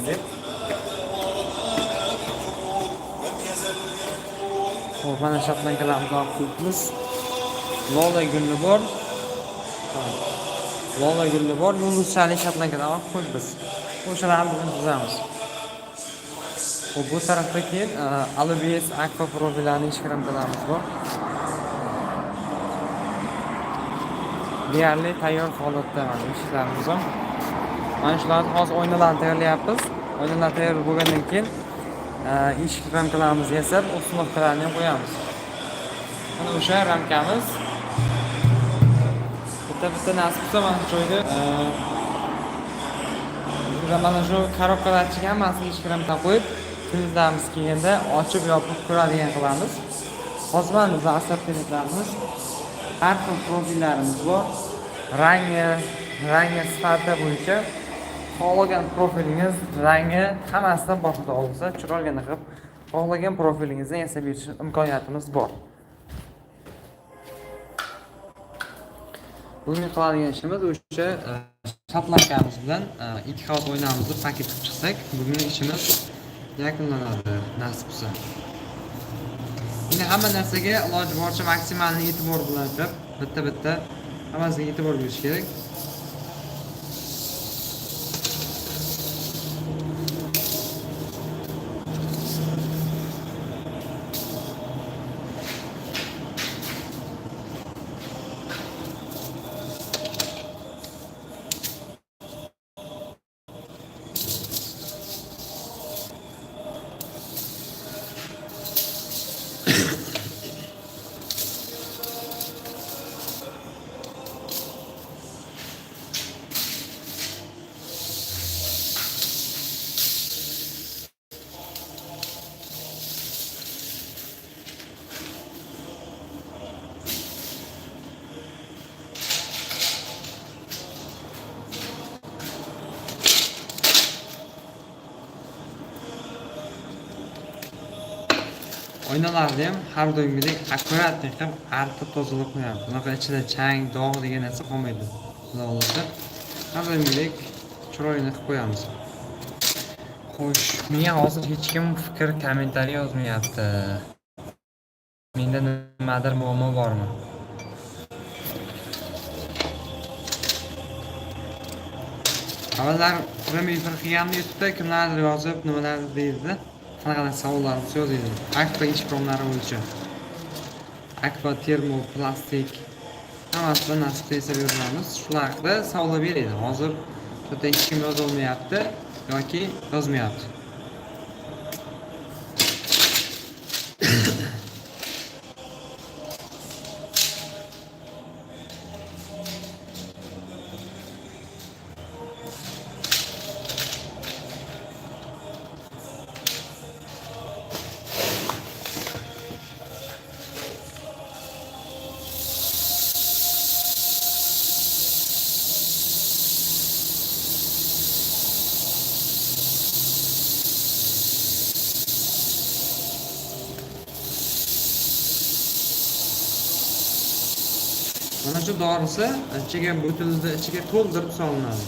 deb. Xo'p, mana shotlankalarimizni olib qo'yibmiz. Lola gulli bor. Lola gulli bor, yulduzchalik shotlankadan olib qo'yibmiz. O'shalarni bugun tuzamiz. Xo'p, bu tarafda keyin Alubis Aqua profillarning shkramkalarimiz bor. Deyarli tayyor holatda mana eshiklarimiz bor. Mana shularni hozir oynalarni tayyorlayapmiz. Oynalar tayyor bo'lgandan keyin eshik ramkalarimizni yasab, ustunovkalarni ham qo'yamiz. Mana o'sha ramkamiz. Bitta nasib qilsa mana shu joyda mana shu korobkalar ichiga hammasini eshik ramkadan qo'yib, klientlarimiz kelganda ochib yopib ko'radigan qilamiz. Hozir mana bizning assortimentlarimiz, har xil profillarimiz bor. Rangi sifati bo'yicha xohlagan profilingiz, rangi hammasidan boshqa bo'lsa, chiroyli qilib xohlagan profilingizni yasab berish imkoniyatimiz bor. Bugun qiladigan ishimiz o'sha shotlankamiz bilan 2 qavat o'ynamizni paket qilib chiqsak, bugun ishimiz yakunlanadi nasib bo'lsa. Yine hamma narsaga iloji boricha maksimal e'tibor bilan qilib, bitta hammasiga e'tibor berish kerak. Oynalarni ham har doimgidek akkuratlik qilib artib tozalab qo'yamiz. Bunaqa ichida chang, dog' degan narsa qolmaydi. Xudo xolasa har doimgidek chiroyli qilib qo'yamiz. Xo'sh, menga hozir hech kim fikr, kommentariy yozmayapti. Menda nimadir muammo bormi? Avvallar Remifr qilganimda YouTube'da kimlardir yozib, nimalardir deydi. Qanaqa savollarimiz yozaydi. Aqua ish promlari bo'yicha. Aqua termoplastik hammasidan nasib etsa beramiz. Shular haqida savollar beradi. Hozir bitta hech kim yoza olmayapti yoki yozmayapti. Mana shu dorisi ichiga butilni ichiga to'ldirib solinadi.